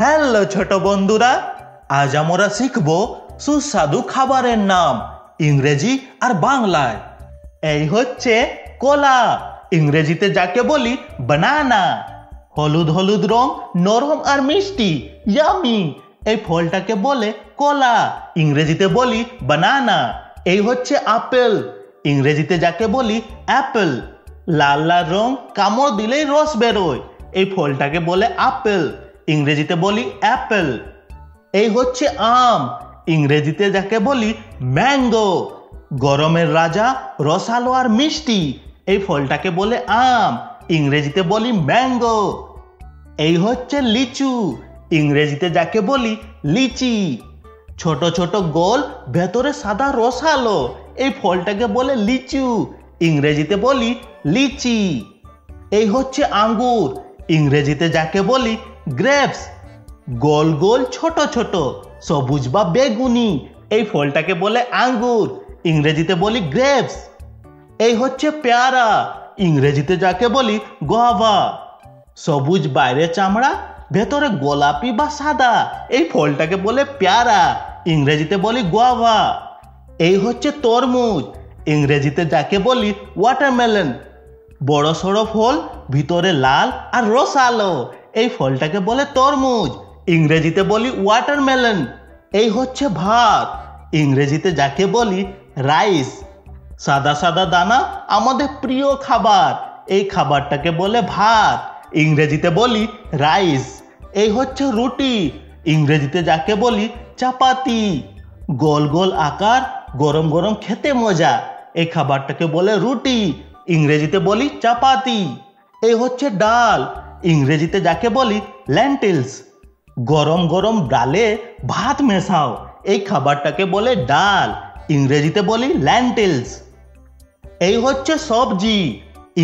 Hello ছোট বন্ধুরা, আজ আমরা শিখব সুস্বাদু খাবারের নাম ইংরেজি আর বাংলায়। এই হচ্ছে কলা, ইংরেজিতে যাকে বলি বানানা। হলুদ হলুদ রং, নরম আর মিষ্টি, ইয়ামি। এই ফলটাকে বলে কলা, ইংরেজিতে বলি বানানা। এই হচ্ছে আপেল, ইংরেজিতে যাকে বলি অ্যাপেল। লাল লাল রং, কামড় দিলেই রস বেরোয়, এই ফলটাকে বলে আপেল, ইংরেজিতে বলি অ্যাপেল। এই হচ্ছে আম, ইংরেজিতে যাকে বলি ম্যাঙ্গো। গরমের রাজা, রসালো আর মিষ্টি, এই ফলটাকে বলে আম, ইংরেজিতে বলি ম্যাঙ্গো। এই হচ্ছে লিচু, ইংরেজিতে যাকে বলি লিচি। ছোট ছোট গোল, ভেতরে সাদা রসালো, এই ফলটাকে বলে লিচু, ইংরেজিতে বলি লিচি। এই হচ্ছে আঙ্গুর, ইংরেজিতে যাকে বলি গ্রেপস। গোল গোল ছোট ছোট, সবুজ বা বেগুনি, এই ফলটাকে বলে আঙ্গুর, ইংরেজিতে বলি গ্রেপস। এই হচ্ছে পেয়ারা, ইংরেজিতে যাকে বলি গোয়াভা। সবুজ বাইরে চামড়া, ভেতরে গোলাপি বা সাদা, এই ফলটাকে বলে পেয়ারা, ইংরেজিতে বলি গোয়াভা। এই হচ্ছে তরমুজ, ইংরেজিতে যাকে বলি ওয়াটারমেলন। বড় সড়ো ফল, ভিতরে লাল আর রসালো, এই ফলটাকে বলে তরমুজ, ইংরেজিতে বলি ওয়াটারমেলন। এই হচ্ছে ভাত, ইংরেজিতে যাকে বলি রাইস। সাদা সাদা দানা আমাদের প্রিয় খাবার, এই খাবারটাকে বলে ভাত, ইংরেজিতে বলি রাইস। এই হচ্ছে রুটি, ইংরেজিতে যাকে বলি চাপাতি। গোল গোল আকার, গরম গরম খেতে মজা, এই খাবারটাকে বলে রুটি, ইংরেজিতে বলি চাপাতি। এই হচ্ছে ডাল, ইংরেজিতে যাকে বলি ল্যান্টিলস। গরম গরম ডালে ভাত মেশাও, এই খাবারটাকে বলে ডাল, ইংরেজিতে বলি ল্যান্টিলস। এই হচ্ছে সবজি,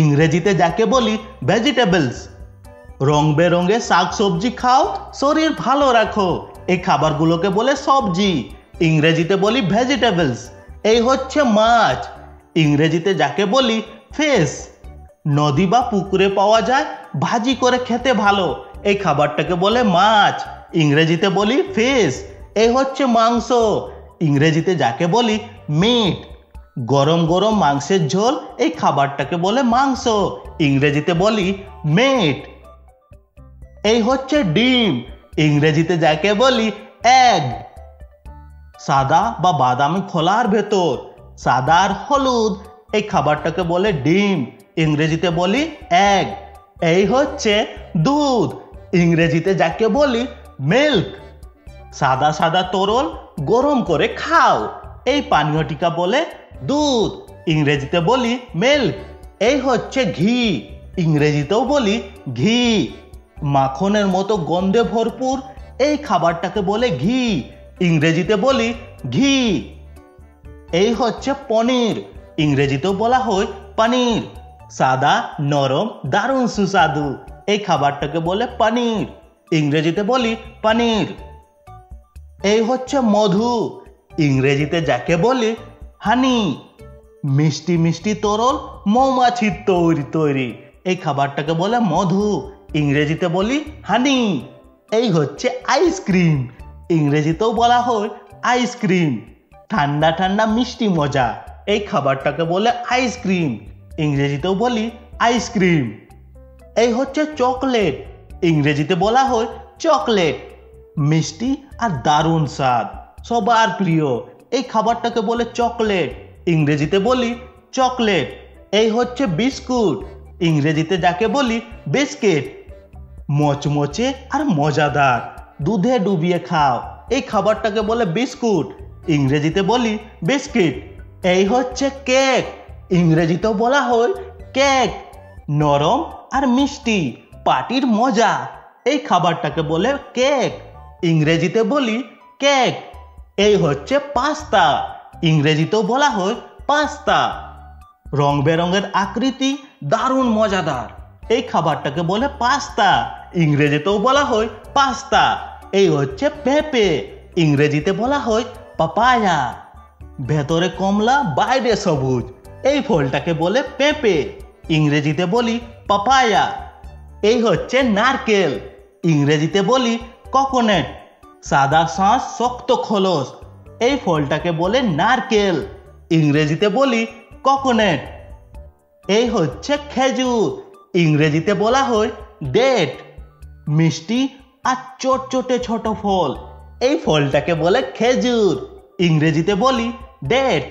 ইংরেজিতে যাকে বলি ভেজিটেবলস। রং বেরঙে শাক সবজি খাও, শরীর ভালো রাখো, এই খাবারগুলোকে বলে সবজি, ইংরেজিতে বলি ভেজিটেবলস। এই হচ্ছে মাছ, ইংরেজিতে যাকে বলি ফিশ। নদী বা পুকুরে পাওয়া যায়, ভাজি করে খেতে ভালো, এই খাবারটাকে বলে মাছ, ইংরেজিতে বলি ফিশ। এই হচ্ছে মাংস, ইংরেজিতে যাকে বলি মিট। গরম গরম মাংসের ঝোল, এই খাবারটাকে বলে মাংস, ইংরেজিতে বলি মিট। এই হচ্ছে ডিম, ইংরেজিতে যাকে বলি এগ। সাদা বা বাদামি খোলার ভেতর, সাদা আর হলুদ, এই খাবারটাকে বলে ডিম, ইংরেজিতে বলি এগ। এই হচ্ছে দুধ, ইংরেজিতে যাকে বলি মিল্ক। সাদা সাদা তরল, গরম করে খাও, এই পানীয়টিকে বলে দুধ, ইংরেজিতে বলি মিল্ক। এই হচ্ছে ঘি, ইংরেজিতেও বলি ঘি। মাখনের মতো গন্ধে ভরপুর, এই খাবারটাকে বলে ঘি, ইংরেজিতে বলি ঘি। এই হচ্ছে পনির, ইংরেজিতেও বলা হয় পনির। সাদা, নরম, দারুণ সুস্বাদু, এই খাবারটাকে বলে পনির, ইংরেজিতে বলি পনির। এই হচ্ছে মধু, ইংরেজিতে যাকে বলি হানি। মিষ্টি মিষ্টি তরল, মৌমাছির তৈরি, এই খাবারটাকে বলে মধু, ইংরেজিতে বলি হানি। এই হচ্ছে আইসক্রিম, ইংরেজিতেও বলা হয় আইসক্রিম। ঠান্ডা ঠান্ডা মিষ্টি মজা, এই খাবারটাকে বলে আইসক্রিম, ইংরেজিতেও বলি আইসক্রিম। এই হচ্ছে চকলেট, ইংরেজিতে বলা হয় চকলেট। মিষ্টি আর দারুণ স্বাদ, সবার প্রিয়, এই খাবারটাকে বলে চকলেট, ইংরেজিতে বলি চকলেট। এই হচ্ছে বিস্কুট, ইংরেজিতে যাকে বলি বিস্কিট। মচমচে আর মজাদার, দুধে ডুবিয়ে খাও, এই খাবারটাকে বলে বিস্কুট, ইংরেজিতে বলি বিস্কিট। এই হচ্ছে কেক, ইংরেজিতেও বলা হয় কেক। নরম আর মিষ্টি, পাটির মজা, এই খাবারটাকে বলে কেক, ইংরেজিতে বলি কেক। এই হচ্ছে পাস্তা, ইংরেজিতেও বলা হয় পাস্তা। রং বেরঙের আকৃতি, দারুণ মজাদার, এই খাবারটাকে বলে পাস্তা, ইংরেজিতেও বলা হয় পাস্তা। এই হচ্ছে পেঁপে, ইংরেজিতে বলা হয় পাপায়া। ভেতরে কমলা, বাইরে সবুজ, এই ফলটাকে বলে পেঁপে, ইংরেজিতে বলি পাপায়া। এই হচ্ছে নারকেল, ইংরেজিতে বলি কোকোনেট, সাদা শাঁস শক্ত খোলস, এই ফলটাকে বলে নারকেল, ইংরেজিতে বলি কোকোনেট। এই হচ্ছে খেজুর, ইংরেজিতে বলা হয় ডেট, মিষ্টি আর চটচটে ছোট ফল, এই ফলটাকে বলে খেজুর, ইংরেজিতে বলি ডেট।